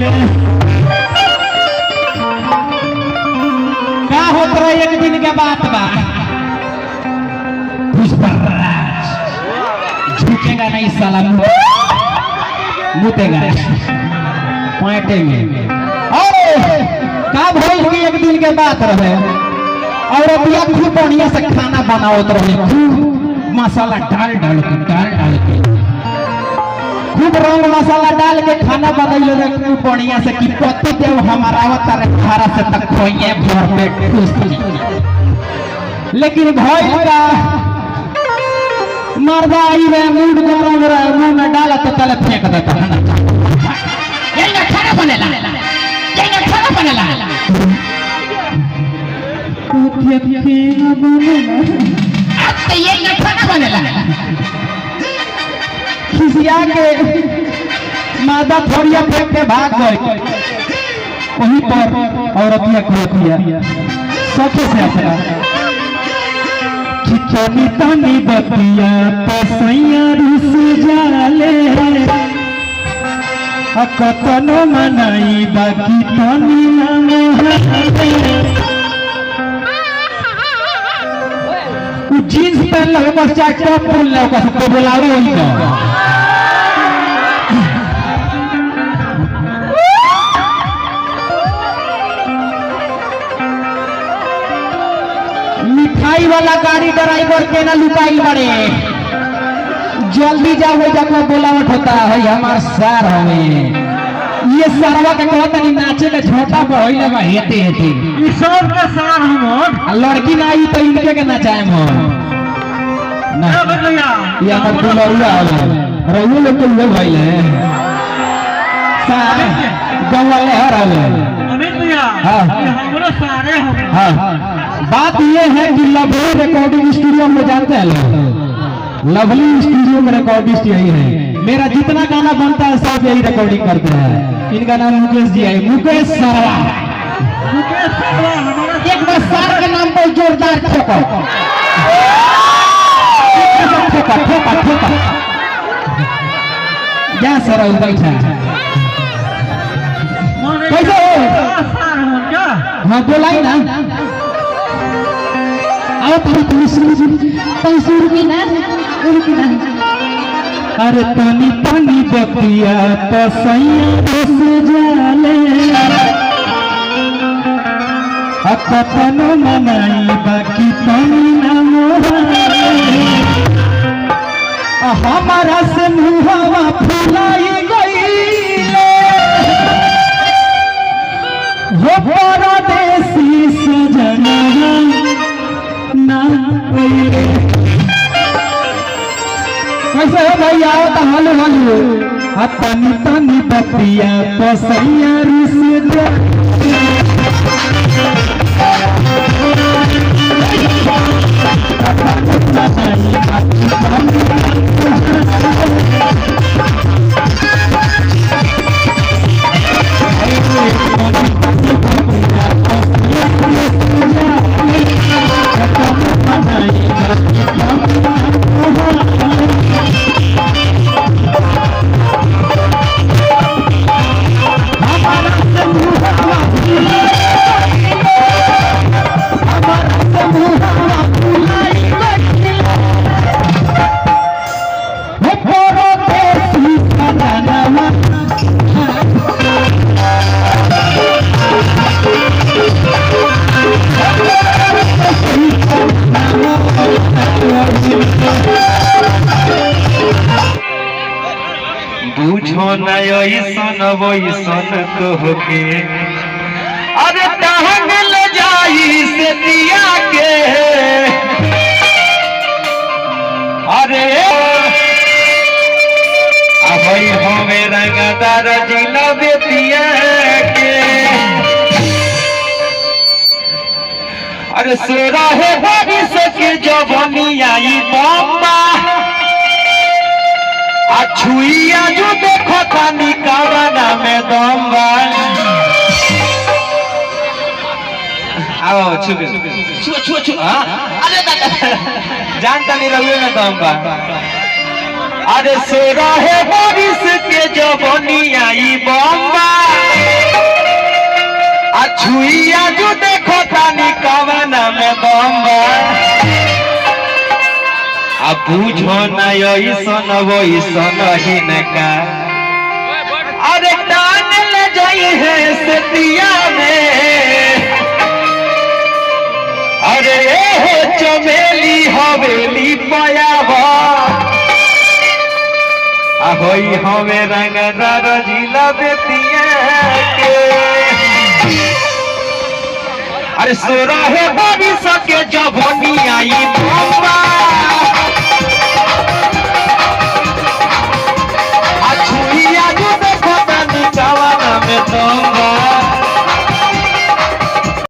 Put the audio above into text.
गईले का होत रहे एक दिन के बात बा झुकेगा नहीं साला मुतेगा पॉइंटे में का भइल कि एक दिन के बात रहे और अबिया खूब बढ़िया से खाना बनावत रहे खूब मसाला डाल के खूब रंग मसाला डाल के खाना बनैले रहे खूब बढ़िया से कि पति देव हमारा अवतार खारा से तक खोइए भर पेट खुश लेकिन भइल का मर्दा आई रहे मूड गरम रहे मुंह में डाला तो तले फेंक देता है यही ना खाना बनेला खिसिया के मादा थोड़िया फेंक के भाग गए वहीं पर औरतिया खोतिया सचे से अपना खिचनी तनी बतिया पसैया रुस जाले कतनो मनाई बाकी तनी ना जीन्स पहन लो बस चाहे टॉप पहन लो का सबको बुलाओ वही का मिठाई वाला गाड़ी ड्राइवर के ना लुकाई बड़े जल्दी जाओ जाकर बुलावट होता है हमार सर हमें ये सरवा के कहता नहीं नाचे के छोटा बहइले बा हेते हेते ई सब के सार हम लड़की ना आई तो इनके के नचाए हम ना ये हमर दुलौया है रहुए लोग के भइले सार गवाले हराले अमित भैया हां हमरो सारे हो हां बात ये है कि लवली रिकॉर्डिंग स्टूडियो में जाते हैं लवली स्टूडियो में रिकॉर्डिस्ट यही है मेरा जितना गाना बनता है सब यही रिकॉर्डिंग करते हैं इनका नाम मुकेश जी है मुकेश सरवा एक बार सर के नाम पर जोरदार ठोको ठोका क्या सर बैठा कैसे हो हाँ बोलाई ना आओ पैसे रुकी ना अरे तनी तनी बतिया पसैया बस जाले कतनो मनाई बाकी तनी ना मोहाले हमारा से मुहावा फुलाई गईले हो परदेसी सजना ना पहिले कैसे हो भाई आओ तो हालो तनी तनी बतिया पसैया रुस बुझो नयसन वैसन तोहके अरे टहन ले जाई से दिया के अरे अभई हमें रंगदार जिला बेतिया के अरे सोरा है बड़ी सके जवनी आई बम्बा छुइया जो देखो तानी कावना में दम्बा आओ छुए अरे जानता नहीं रहुए में दम्बा अरे सोरा है बारिश के जवनी आई बम्बा छुइया जो देखो तानी कवना में दम बा आ बुझो न ऐसन वैसन ही न का अरे टान ले जाई है सतिया में अरे हो चमेली हवेली पयावा होई हमें रंगदार जिला बेतिया के अरे सोरा है भविष्य के जवनी आई बम्बा